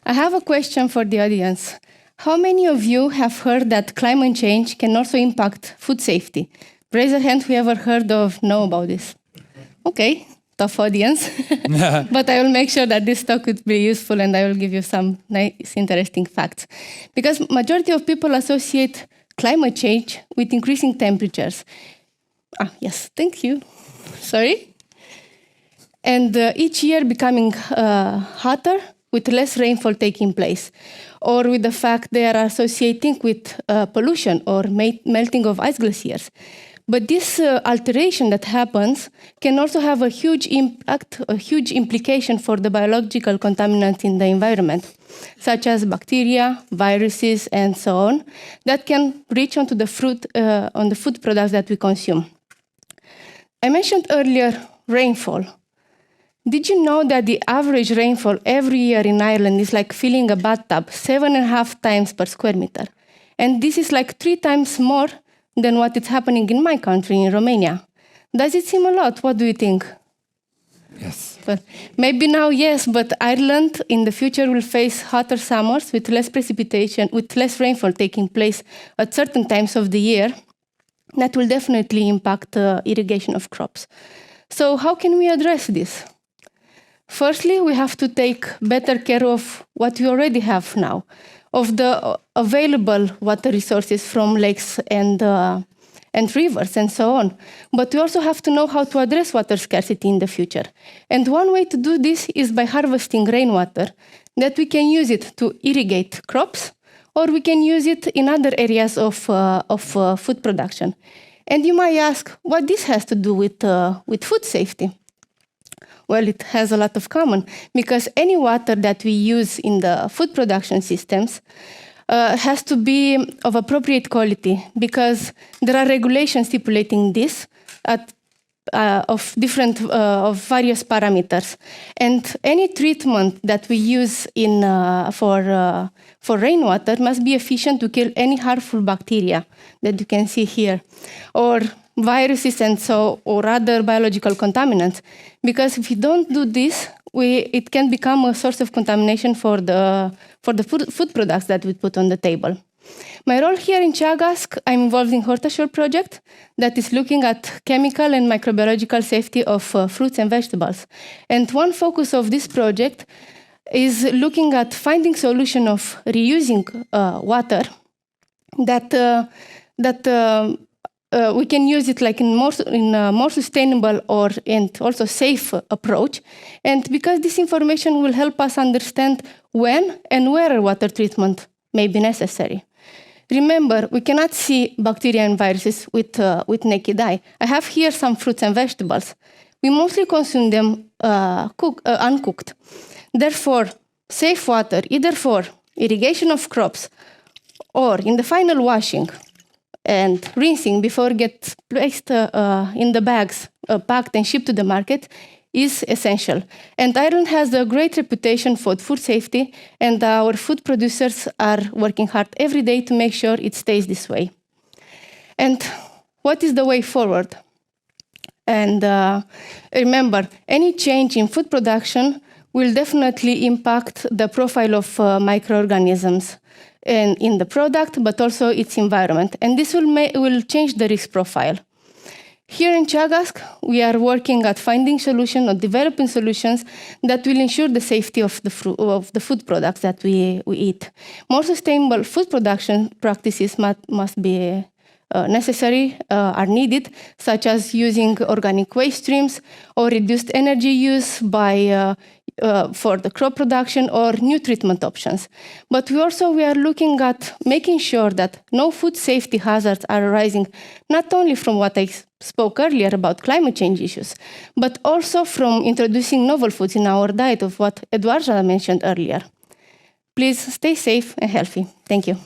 I have a question for the audience. How many of you have heard that climate change can also impact food safety? Raise a hand whoever heard of know about this. Okay, tough audience. But I will make sure that this talk will be useful and I will give you some nice, interesting facts. Because majority of people associate climate change with increasing temperatures. Yes, thank you. Sorry. And each year becoming hotter with less rainfall taking place, or with the fact they are associating with pollution or melting of ice glaciers. But this alteration that happens can also have a huge impact, a huge implication for the biological contaminants in the environment, such as bacteria, viruses, and so on, that can reach onto the fruit, on the food products that we consume. I mentioned earlier rainfall. Did you know that the average rainfall every year in Ireland is like filling a bathtub 7.5 times per square meter? And this is like 3 times more than what is happening in my country, in Romania. Does it seem a lot? What do you think? Yes. Well, maybe now, yes, but Ireland in the future will face hotter summers with less precipitation, with less rainfall taking place at certain times of the year. That will definitely impact irrigation of crops. So how can we address this? Firstly, we have to take better care of what we already have now, of the available water resources from lakes and rivers and so on. But we also have to know how to address water scarcity in the future. And one way to do this is by harvesting rainwater, that we can use it to irrigate crops, or we can use it in other areas of food production. And you might ask what this has to do with food safety. Well, it has a lot of common, because any water that we use in the food production systems has to be of appropriate quality, because there are regulations stipulating this of various parameters. And any treatment that we use for rainwater must be efficient to kill any harmful bacteria that you can see here, or viruses or other biological contaminants. Because if we don't do this, it can become a source of contamination for the food products that we put on the table. My role here in Teagasc, I'm involved in Horticulture project that is looking at chemical and microbiological safety of fruits and vegetables. And one focus of this project is looking at finding solution of reusing water that we can use it like in a more sustainable and also safe approach. And because this information will help us understand when and where water treatment may be necessary. Remember, we cannot see bacteria and viruses with naked eye. I have here some fruits and vegetables. We mostly consume them uncooked. Therefore, safe water, either for irrigation of crops or in the final washing and rinsing before it gets placed in the bags, packed and shipped to the market, is essential. And Ireland has a great reputation for food safety, and our food producers are working hard every day to make sure it stays this way. And what is the way forward? And remember, any change in food production will definitely impact the profile of microorganisms in the product, but also its environment. And this will change the risk profile. Here in Teagasc, we are working at finding solutions or developing solutions that will ensure the safety of the food products that we eat. More sustainable food production practices must be necessary, are needed, such as using organic waste streams or reduced energy use for the crop production or new treatment options. But we are looking at making sure that no food safety hazards are arising, not only from what I spoke earlier about climate change issues, but also from introducing novel foods in our diet, of what Eduarda mentioned earlier. Please stay safe and healthy. Thank you.